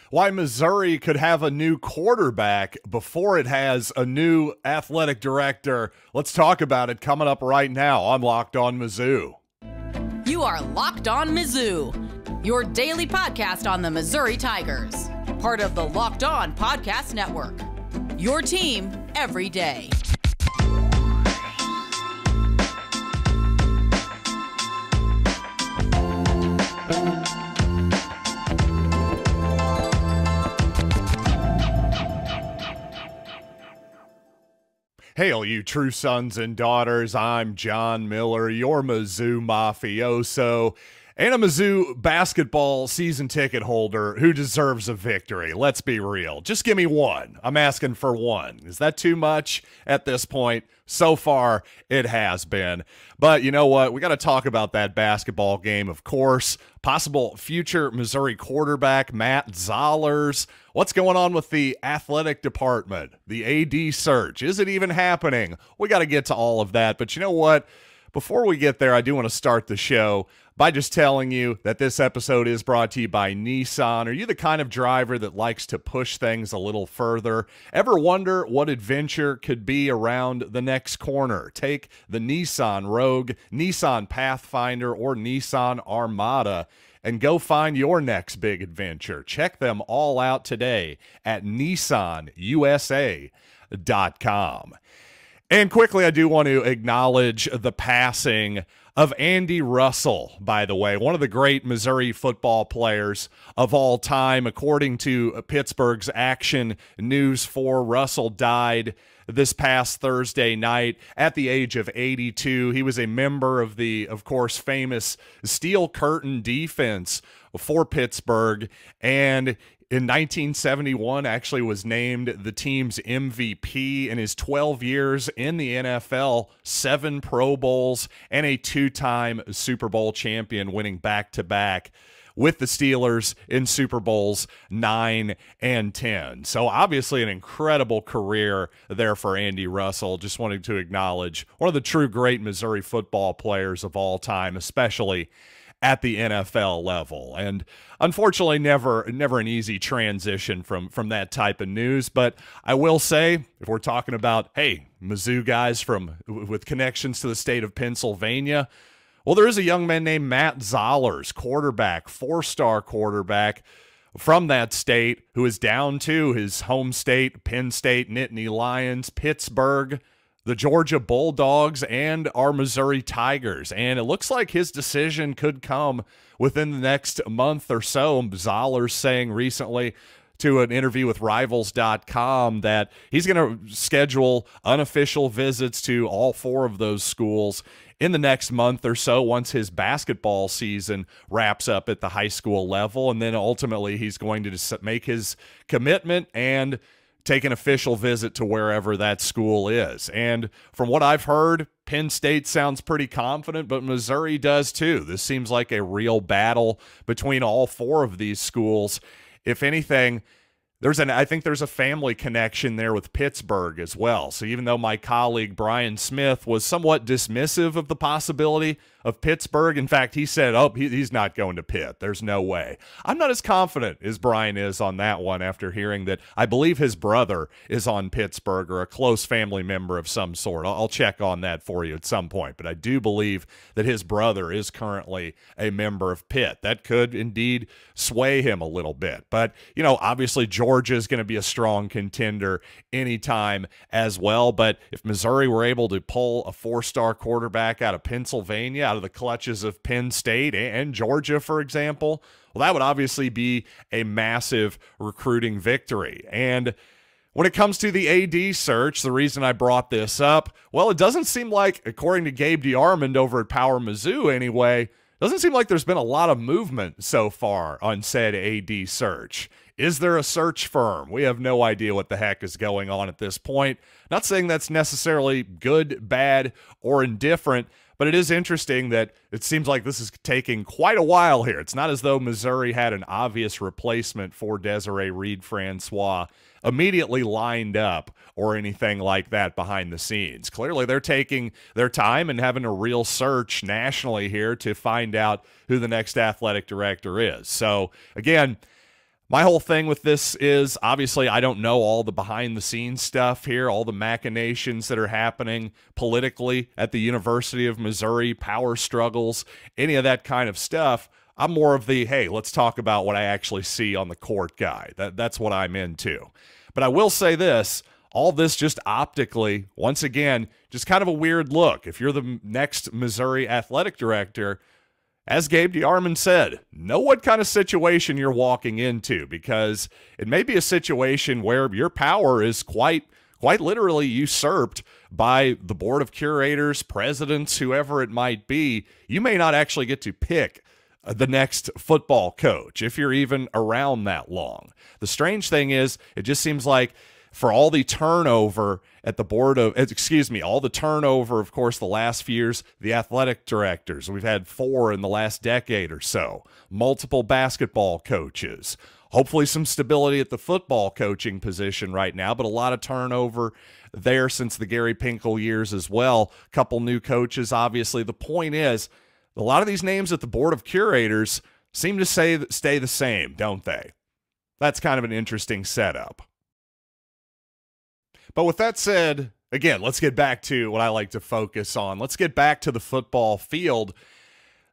why Missouri could have a new quarterback before it has a new athletic director. Let's talk about it coming up right now on Locked On Mizzou. You are Locked On Mizzou, your daily podcast on the Missouri Tigers. Part of the Locked On Podcast Network, your team every day. Hail, you true sons and daughters. I'm John Miller, your Mizzou mafioso, and a Mizzou basketball season ticket holder who deserves a victory. Let's be real. Just give me one. I'm asking for one. Is that too much at this point? So far, it has been. But you know what? We got to talk about that basketball game, of course. Possible future Missouri quarterback, Matt Zollers. What's going on with the athletic department? The AD search. Is it even happening? We got to get to all of that. But you know what? Before we get there, I do want to start the show by just telling you that this episode is brought to you by Nissan. Are you the kind of driver that likes to push things a little further? Ever wonder what adventure could be around the next corner? Take the Nissan Rogue, Nissan Pathfinder, or Nissan Armada and go find your next big adventure. Check them all out today at nissanusa.com. And quickly, I do want to acknowledge the passing of Andy Russell, by the way, one of the great Missouri football players of all time. According to Pittsburgh's Action News 4, Russell died this past Thursday night at the age of 82. He was a member of the, of course, famous Steel Curtain defense for Pittsburgh, and in 1971, actually was named the team's MVP in his 12 years in the NFL, 7 Pro Bowls, and a 2-time Super Bowl champion, winning back-to-back with the Steelers in Super Bowls 9 and 10. So obviously an incredible career there for Andy Russell. Just wanted to acknowledge one of the true great Missouri football players of all time, especially at the NFL level. And unfortunately, never an easy transition from that type of news. But I will say, if we're talking about, hey, Mizzou guys with connections to the state of Pennsylvania, well, there is a young man named Matt Zollers, quarterback, 4-star quarterback from that state, who is down to his home state, Penn State, Nittany Lions, Pittsburgh, the Georgia Bulldogs, and our Missouri Tigers. And it looks like his decision could come within the next month or so. Zollers saying recently to an interview with Rivals.com that he's going to schedule unofficial visits to all 4 of those schools in the next month or so once his basketball season wraps up at the high school level. And then ultimately he's going to make his commitment and take an official visit to wherever that school is. And from what I've heard, Penn State sounds pretty confident, but Missouri does too. This seems like a real battle between all 4 of these schools. If anything, I think there's a family connection there with Pittsburgh as well. So even though my colleague Brian Smith was somewhat dismissive of the possibility of Pittsburgh, in fact, he said, he's not going to Pitt. There's no way. I'm not as confident as Brian is on that one after hearing that I believe his brother is on Pittsburgh, or a close family member of some sort. I'll check on that for you at some point, but I do believe that his brother is currently a member of Pitt. That could indeed sway him a little bit. But, you know, obviously Georgia is going to be a strong contender anytime as well. But if Missouri were able to pull a 4-star quarterback out of Pennsylvania, out of the clutches of Penn State and Georgia, for example, well, that would obviously be a massive recruiting victory. And when it comes to the AD search, the reason I brought this up, well, it doesn't seem like, according to Gabe DeArmond over at Power Mizzou anyway, doesn't seem like there's been a lot of movement so far on said AD search. Is there a search firm? We have no idea what the heck is going on at this point. Not saying that's necessarily good, bad, or indifferent, but it is interesting that it seems like this is taking quite a while here. It's not as though Missouri had an obvious replacement for Desiree Reed-Francois immediately lined up or anything like that behind the scenes. Clearly, they're taking their time and having a real search nationally here to find out who the next athletic director is. So, again, My whole thing with this is, obviously, I don't know all the behind-the-scenes stuff here, all the machinations that are happening politically at the University of Missouri, power struggles, any of that kind of stuff. I'm more of the, hey, let's talk about what I actually see on the court guy. That's what I'm into. But I will say this, all this just optically, once again, just kind of a weird look. If you're the next Missouri athletic director, as Gabe DeArmond said, know what kind of situation you're walking into, because it may be a situation where your power is quite literally usurped by the board of curators, presidents, whoever it might be. You may not actually get to pick the next football coach if you're even around that long. The strange thing is, it just seems like for all the turnover at the board of, all the turnover, of course, the last few years, the athletic directors, we've had 4 in the last decade or so, multiple basketball coaches, hopefully some stability at the football coaching position right now, but a lot of turnover there since the Gary Pinkel years as well. A couple new coaches, obviously. The point is, a lot of these names at the board of curators seem to stay the same, don't they? That's kind of an interesting setup. But with that said, again, let's get back to what I like to focus on. Let's get back to the football field.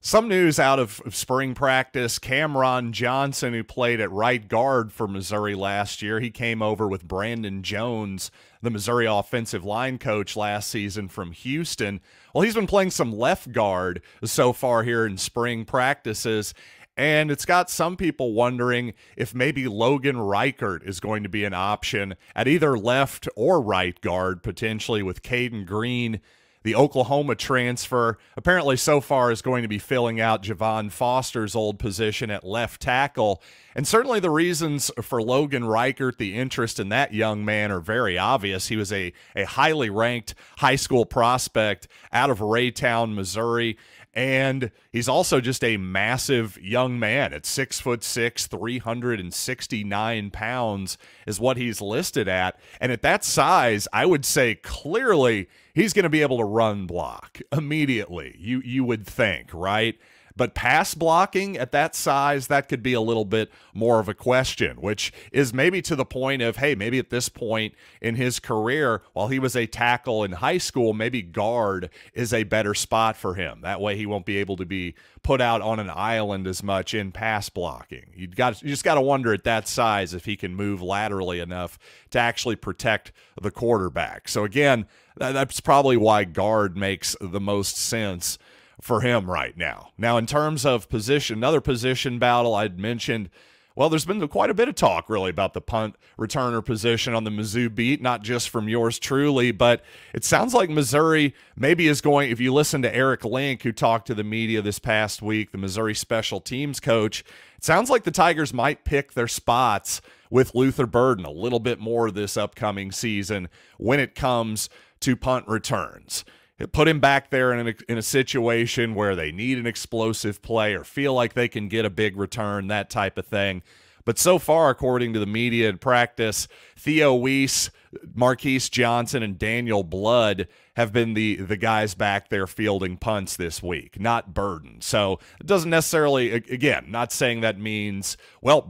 Some news out of spring practice, Cameron Johnson, who played at right guard for Missouri last year, he came over with Brandon Jones, the Missouri offensive line coach last season from Houston. Well, he's been playing some left guard so far here in spring practices, and it's got some people wondering if maybe Logan Reichert is going to be an option at either left or right guard, potentially with Caden Green, the Oklahoma transfer. Apparently so far is going to be filling out Javon Foster's old position at left tackle. And certainly the reasons for Logan Reichert, the interest in that young man, are very obvious. He was a highly ranked high school prospect out of Raytown, Missouri. And he's also just a massive young man at 6'6", 369 pounds is what he's listed at. And at that size, I would say clearly he's going to be able to run block immediately, you would think, right? But pass blocking at that size, that could be a little bit more of a question, which is maybe to the point of, hey, maybe at this point in his career, while he was a tackle in high school, maybe guard is a better spot for him. That way he won't be able to be put out on an island as much in pass blocking. You just got to wonder at that size if he can move laterally enough to actually protect the quarterback. So again, that's probably why guard makes the most sense for him right now. Now, in terms of position, another position battle I'd mentioned, well, there's been quite a bit of talk, really, about the punt returner position on the Mizzou beat, not just from yours truly, but it sounds like Missouri maybe is going, if you listen to Eric Link, who talked to the media this past week, the Missouri special teams coach, it sounds like the Tigers might pick their spots with Luther Burden a little bit more this upcoming season when it comes to punt returns. Put him back there in a situation where they need an explosive play or feel like they can get a big return, that type of thing. But so far, according to the media in practice, Theo Weiss, Marquise Johnson, and Daniel Blood have been the guys back there fielding punts this week, not Burden. So it doesn't necessarily, again, not saying that means, well,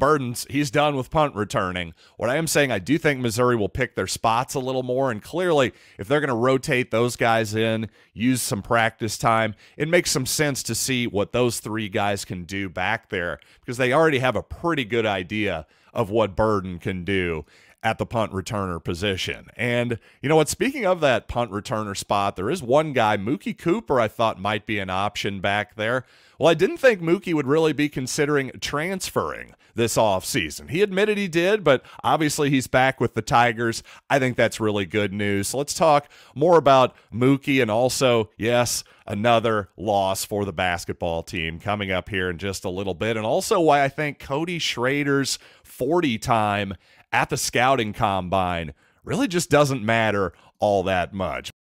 he's done with punt returning. What I am saying, I do think Missouri will pick their spots a little more, and clearly, if they're going to rotate those guys in, use some practice time, it makes some sense to see what those 3 guys can do back there, because they already have a pretty good idea of what Burden can do at the punt returner position. And you know what, speaking of that punt returner spot, there is one guy, Muki Cooper, I thought might be an option back there. Well, I didn't think Mookie would really be considering transferring this offseason. He admitted he did, but obviously he's back with the Tigers. I think that's really good news. So let's talk more about Mookie, and also, yes, another loss for the basketball team coming up here in just a little bit, and also why I think Cody Schrader's 40 time at the scouting combine really just doesn't matter all that much.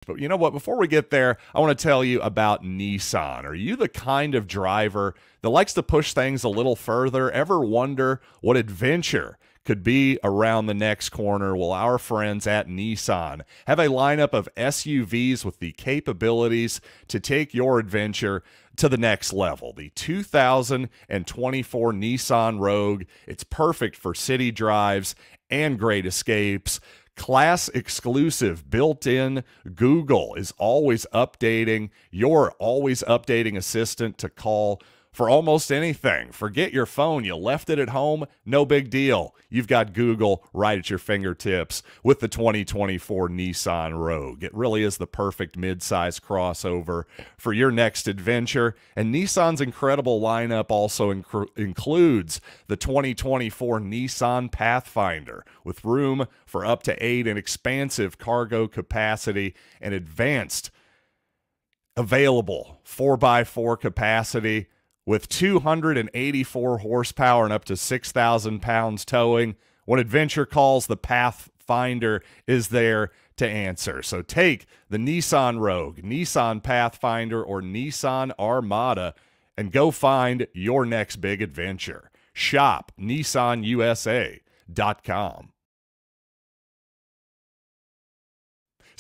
But you know what? Before we get there, I want to tell you about Nissan. Are you the kind of driver that likes to push things a little further? Ever wonder what adventure could be around the next corner. Well, our friends at Nissan have a lineup of SUVs with the capabilities to take your adventure to the next level. The 2024 Nissan Rogue, it's perfect for city drives and great escapes. Class exclusive built-in Google is always updating your always updating assistant to call for almost anything. Forget your phone. You left it at home. No big deal. You've got Google right at your fingertips with the 2024 Nissan Rogue. It really is the perfect midsize crossover for your next adventure. And Nissan's incredible lineup also includes the 2024 Nissan Pathfinder with room for up to 8 and expansive cargo capacity and advanced available 4x4 capacity with 284 horsepower and up to 6,000 pounds towing. When adventure calls, the Pathfinder is there to answer. So take the Nissan Rogue, Nissan Pathfinder, or Nissan Armada and go find your next big adventure. Shop NissanUSA.com.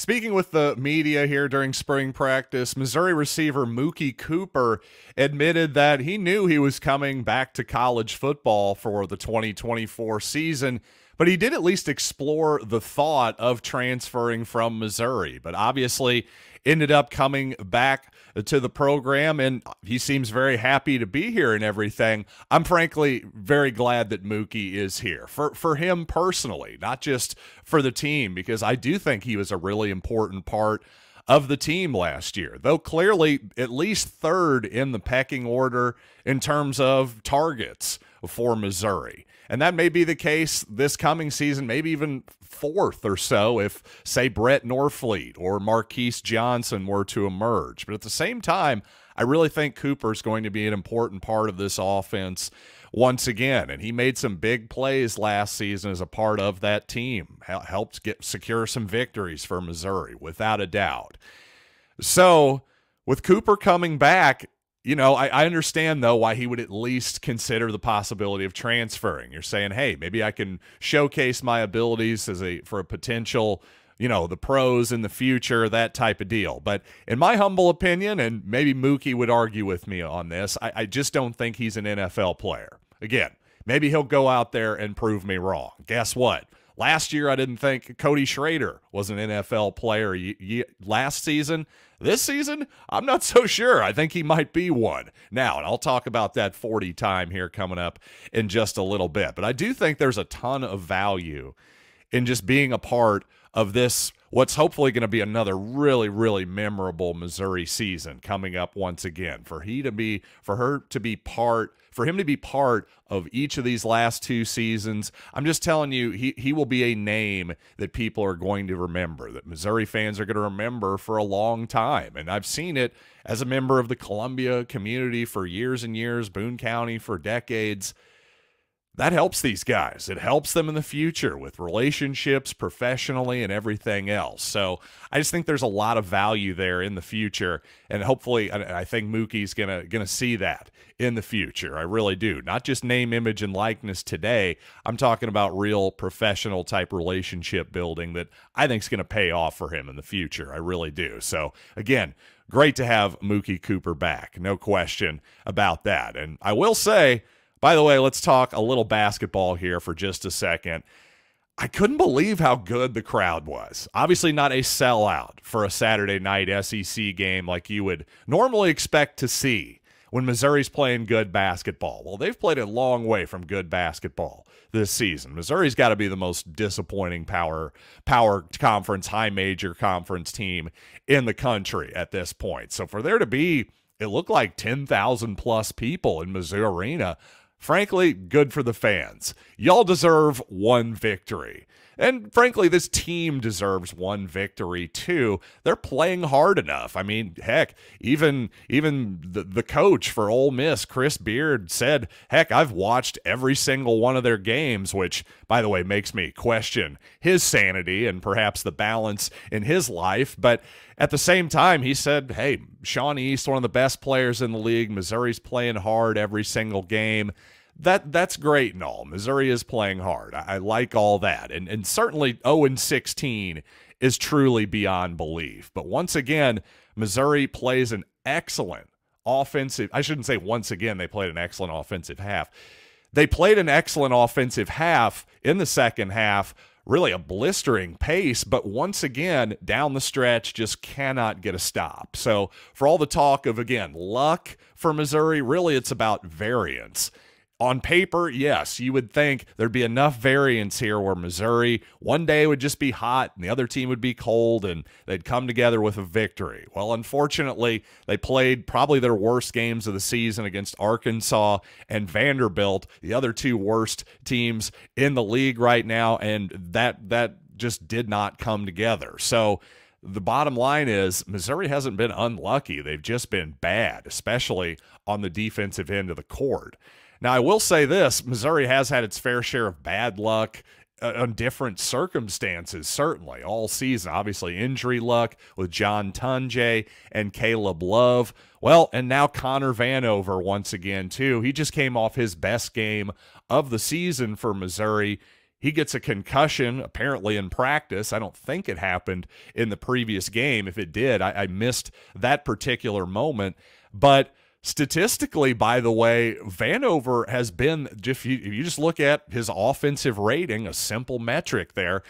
Speaking with the media here during spring practice, Missouri receiver Muki Cooper admitted that he knew he was coming back to college football for the 2024 season, but he did at least explore the thought of transferring from Missouri, but obviously ended up coming back to the program, and he seems very happy to be here and everything. I'm frankly very glad that Mookie is here for him personally, not just for the team, because I do think he was a really important part of the team last year, though clearly at least third in the pecking order in terms of targets for Missouri. And that may be the case this coming season, maybe even fourth or so if, say, Brett Norfleet or Marquise Johnson were to emerge. But at the same time, I really think Cooper's going to be an important part of this offense once again. And he made some big plays last season as a part of that team, helped secure some victories for Missouri, without a doubt. So with Cooper coming back, you know, I understand, though, why he would at least consider the possibility of transferring. You're saying, hey, maybe I can showcase my abilities for a potential, you know, the pros in the future, that type of deal. But in my humble opinion, and maybe Mookie would argue with me on this, I just don't think he's an NFL player. Again, maybe he'll go out there and prove me wrong. Guess what? Last year, I didn't think Cody Schrader was an NFL player last season. This season, I'm not so sure. I think he might be one. Now, and I'll talk about that 40 time here coming up in just a little bit. But I do think there's a ton of value in just being a part of this, what's hopefully going to be another really, really memorable Missouri season coming up once again. For him to be part of each of these last two seasons, I'm just telling you, he will be a name that people are going to remember, that Missouri fans are going to remember for a long time. And I've seen it as a member of the Columbia community for years and years, Boone County for decades. That helps these guys. It helps them in the future with relationships, professionally, and everything else. So I just think there's a lot of value there in the future, and hopefully, I think Mookie's gonna see that in the future. I really do. Not just name, image, and likeness today. I'm talking about real professional type relationship building that I think is going to pay off for him in the future. I really do. So again, great to have Muki Cooper back. No question about that. And I will say, by the way, let's talk a little basketball here for just a second. I couldn't believe how good the crowd was. Obviously not a sellout for a Saturday night SEC game like you would normally expect to see when Missouri's playing good basketball. Well, they've played a long way from good basketball this season. Missouri's got to be the most disappointing power conference, high major conference team in the country at this point. So for there to be, it looked like 10,000 plus people in Mizzou Arena, frankly, good for the fans. Y'all deserve one victory. And frankly, this team deserves one victory too. They're playing hard enough. I mean, heck, even the coach for Ole Miss, Chris Beard, said, heck, I've watched every single one of their games, which, by the way, makes me question his sanity and perhaps the balance in his life. But at the same time, he said, hey, Sean East, one of the best players in the league. Missouri's playing hard every single game. That's great and all. Missouri is playing hard. I like all that. And certainly 0-16 is truly beyond belief. But once again, Missouri plays an excellent offensive. I shouldn't say once again they played an excellent offensive half. They played an excellent offensive half in the second half, really a blistering pace, but once again, down the stretch, just cannot get a stop. So for all the talk of, again, luck for Missouri, really it's about variance. On paper, yes, you would think there'd be enough variance here where Missouri one day would just be hot and the other team would be cold and they'd come together with a victory. Well, unfortunately, they played probably their worst games of the season against Arkansas and Vanderbilt, the other two worst teams in the league right now, and that just did not come together. So the bottom line is Missouri hasn't been unlucky. They've just been bad, especially on the defensive end of the court. Now, I will say this, Missouri has had its fair share of bad luck on different circumstances, certainly, all season. Obviously, injury luck with John Tunjay and Caleb Love. Well, and now Connor Vanover once again, too. He just came off his best game of the season for Missouri. He gets a concussion, apparently in practice. I don't think it happened in the previous game. If it did, I missed that particular moment. But statistically, by the way, Vanover has been, if you just look at his offensive rating, a simple metric there,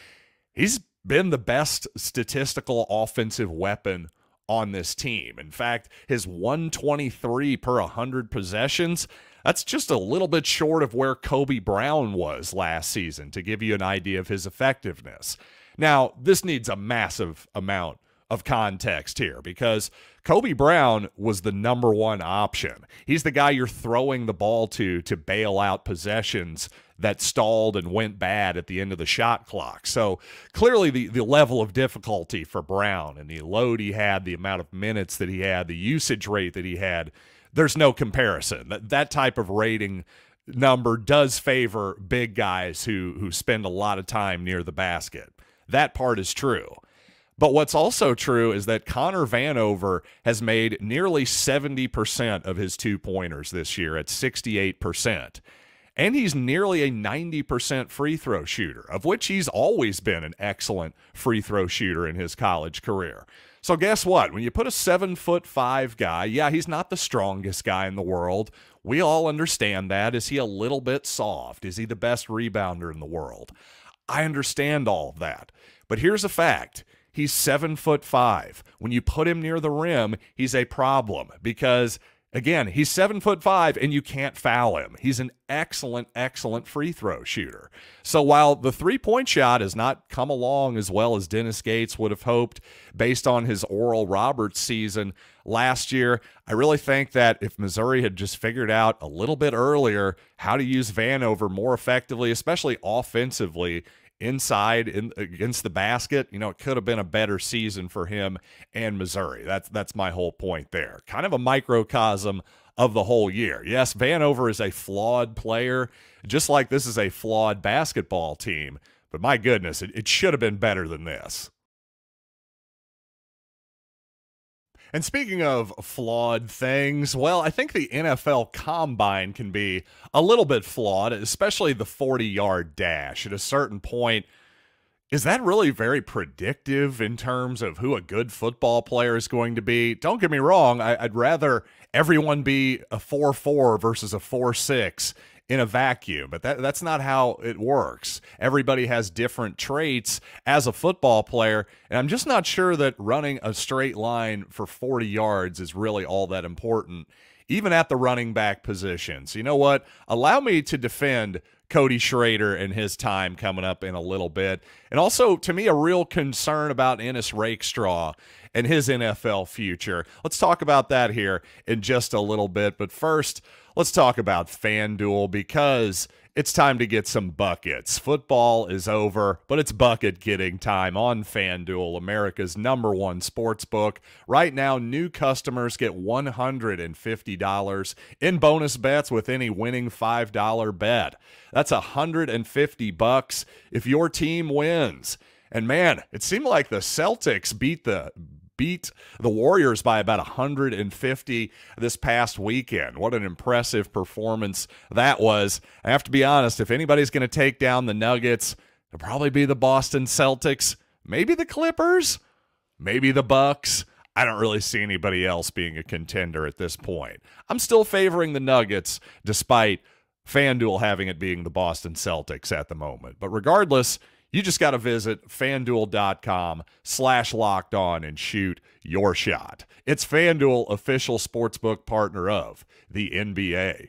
he's been the best statistical offensive weapon on this team. In fact, his 123 per 100 possessions, that's just a little bit short of where Kobe Brown was last season, to give you an idea of his effectiveness. Now, this needs a massive amount of context here because Kobe Brown was the number one option. He's the guy you're throwing the ball to bail out possessions that stalled and went bad at the end of the shot clock. So clearly the level of difficulty for Brown and the load he had, the amount of minutes that he had, the usage rate that he had, there's no comparison. That type of rating number does favor big guys who spend a lot of time near the basket. That part is true. But what's also true is that Connor Vanover has made nearly 70% of his two-pointers this year at 68%. And he's nearly a 90% free throw shooter, of which he's always been an excellent free throw shooter in his college career. So guess what? When you put a 7'5" guy, yeah, he's not the strongest guy in the world. We all understand that. Is he a little bit soft? Is he the best rebounder in the world? I understand all of that. But here's a fact. He's 7'5". When you put him near the rim, he's a problem because, again, he's 7'5" and you can't foul him. He's an excellent, excellent free throw shooter. So while the three-point shot has not come along as well as Dennis Gates would have hoped based on his Oral Roberts season last year, I really think that if Missouri had just figured out a little bit earlier how to use Vanover more effectively, especially offensively, inside against the basket, it could have been a better season for him and Missouri. That's my whole point there. Kind of a microcosm of the whole year. Yes, Vanover is a flawed player, just like this is a flawed basketball team, but my goodness, it should have been better than this. And speaking of flawed things, well, I think the NFL Combine can be a little bit flawed, especially the 40-yard dash. At a certain point, is that really very predictive in terms of who a good football player is going to be? Don't get me wrong, I'd rather everyone be a 4.4 versus a 4.6 in a vacuum, but that's not how it works. Everybody has different traits as a football player, and I'm just not sure that running a straight line for 40 yards is really all that important, even at the running back position. So you know what? Allow me to defend Cody Schrader and his time coming up in a little bit. And also, to me, a real concern about Ennis Rakestraw and his NFL future. Let's talk about that here in just a little bit. But first, let's talk about FanDuel because it's time to get some buckets. Football is over, but it's bucket getting time on FanDuel, America's #1 sports book. Right now, new customers get $150 in bonus bets with any winning $5 bet. That's $150 if your team wins. And man, it seemed like the Celtics beat the beat the Warriors by about 150 this past weekend. What an impressive performance that was. I have to be honest, if anybody's going to take down the Nuggets, it'll probably be the Boston Celtics, maybe the Clippers, maybe the Bucks. I don't really see anybody else being a contender at this point. I'm still favoring the Nuggets despite FanDuel having it being the Boston Celtics at the moment. But regardless, you just got to visit FanDuel.com/lockedon and shoot your shot. It's FanDuel, official sportsbook partner of the NBA.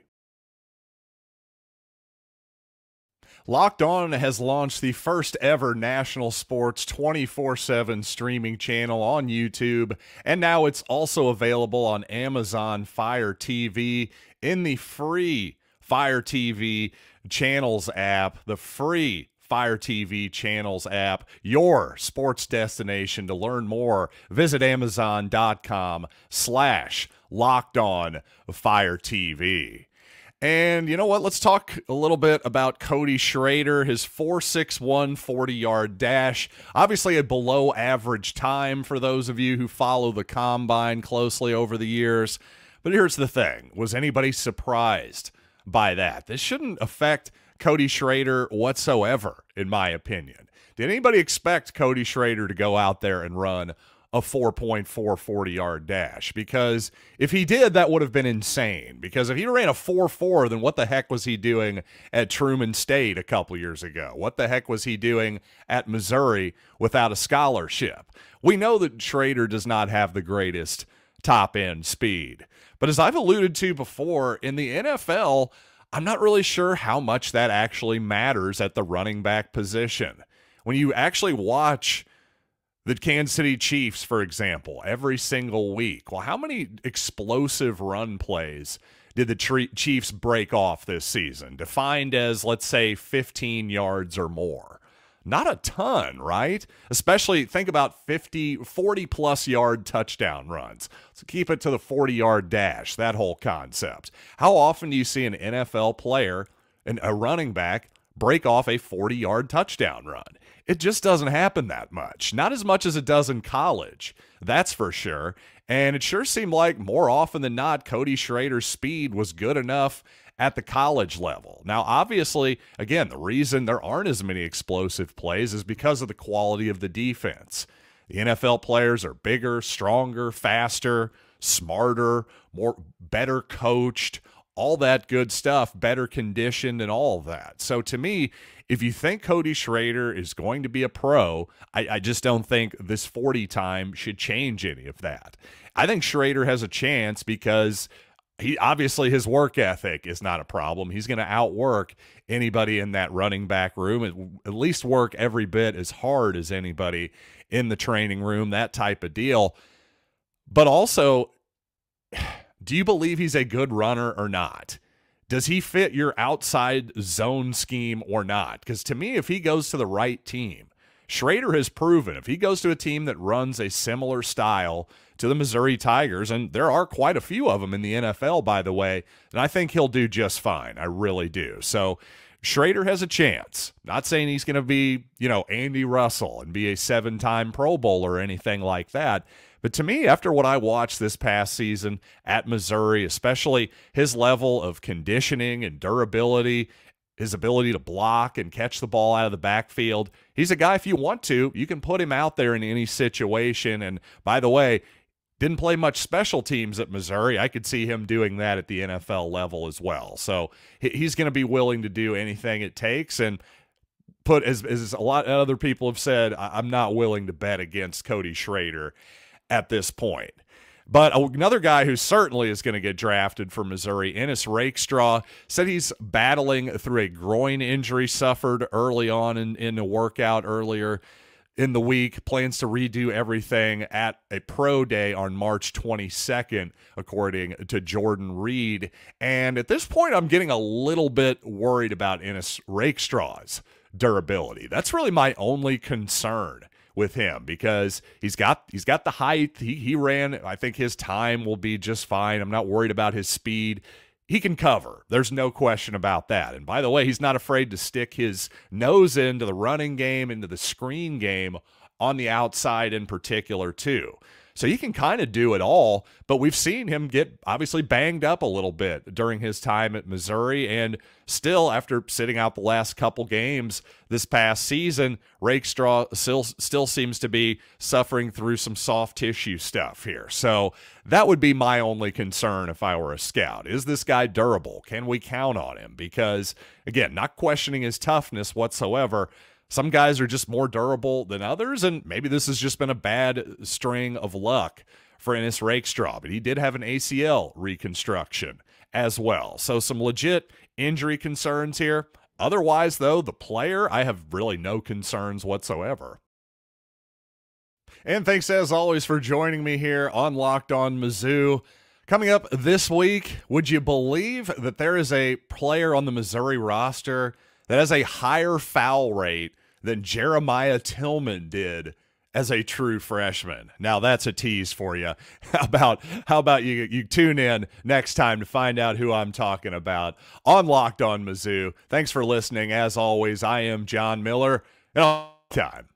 Locked On has launched the first ever national sports 24/7 streaming channel on YouTube, and now it's also available on Amazon Fire TV in the free Fire TV Channels app, the free Fire TV Channels app, your sports destination. To learn more, visit Amazon.com/LockedOnFireTV. And you know what? Let's talk a little bit about Cody Schrader, his 4.61 40-yard dash. Obviously a below-average time for those of you who follow the Combine closely over the years. But here's the thing. Was anybody surprised by that? This shouldn't affect Cody Schrader whatsoever, in my opinion. Did anybody expect Cody Schrader to go out there and run a 4.4 40-yard dash? Because if he did, that would have been insane. Because if he ran a 4.4, then what the heck was he doing at Truman State a couple years ago? What the heck was he doing at Missouri without a scholarship? We know that Schrader does not have the greatest top-end speed. But as I've alluded to before, in the NFL, I'm not really sure how much that actually matters at the running back position. When you actually watch the Kansas City Chiefs, for example, every single week, well, how many explosive run plays did the Chiefs break off this season, defined as, let's say, 15 yards or more? Not a ton, right? Especially think about 40-plus yard touchdown runs. So keep it to the 40-yard dash, that whole concept. How often do you see an NFL player and a running back break off a 40-yard touchdown run? It just doesn't happen that much. Not as much as it does in college, that's for sure. And it sure seemed like more often than not, Cody Schrader's speed was good enough at the college level. Now, obviously, again, the reason there aren't as many explosive plays is because of the quality of the defense. The NFL players are bigger, stronger, faster, smarter, better coached, all that good stuff, better conditioned and all of that. So to me, if you think Cody Schrader is going to be a pro, I just don't think this 40 time should change any of that. I think Schrader has a chance because obviously his work ethic is not a problem. He's going to outwork anybody in that running back room, at least work every bit as hard as anybody in the training room, that type of deal. But also, do you believe he's a good runner or not? Does he fit your outside zone scheme or not? Because to me, if he goes to the right team, Schrader has proven if he goes to a team that runs a similar style to the Missouri Tigers, and there are quite a few of them in the NFL, by the way, then I think he'll do just fine. I really do. So Schrader has a chance. Not saying he's going to be, Andy Russell and be a 7-time Pro Bowler or anything like that. But to me, after what I watched this past season at Missouri, especially his level of conditioning and durability, his ability to block and catch the ball out of the backfield, he's a guy, if you want to, you can put him out there in any situation. And by the way, didn't play much special teams at Missouri. I could see him doing that at the NFL level as well. So he's going to be willing to do anything it takes. And as a lot of other people have said, I'm not willing to bet against Cody Schrader at this point. But another guy who certainly is going to get drafted for Missouri, Ennis Rakestraw, said he's battling through a groin injury suffered early on in the workout earlier in the week. Plans to redo everything at a pro day on March 22nd, according to Jordan Reed. And at this point, I'm getting a little bit worried about Ennis Rakestraw's durability. That's really my only concern with him, because he's got the height. He ran. I think his time will be just fine. I'm not worried about his speed. He can cover. There's no question about that. And by the way, he's not afraid to stick his nose into the running game, into the screen game on the outside in particular too. So he can kind of do it all, but we've seen him get obviously banged up a little bit during his time at Missouri, and still, after sitting out the last couple games this past season, Rakestraw still seems to be suffering through some soft tissue stuff here. So that would be my only concern if I were a scout. Is this guy durable? Can we count on him? Because, again, not questioning his toughness whatsoever, some guys are just more durable than others, and maybe this has just been a bad string of luck for Ennis Rakestraw, but he did have an ACL reconstruction as well. So some legit injury concerns here. Otherwise, though, the player, I have really no concerns whatsoever. And thanks, as always, for joining me here on Locked On Mizzou. Coming up this week, would you believe that there is a player on the Missouri roster that has a higher foul rate than Jeremiah Tillman did as a true freshman? Now that's a tease for you. How about you tune in next time to find out who I'm talking about on Locked On Mizzou. Thanks for listening. As always, I am John Miller, and all time.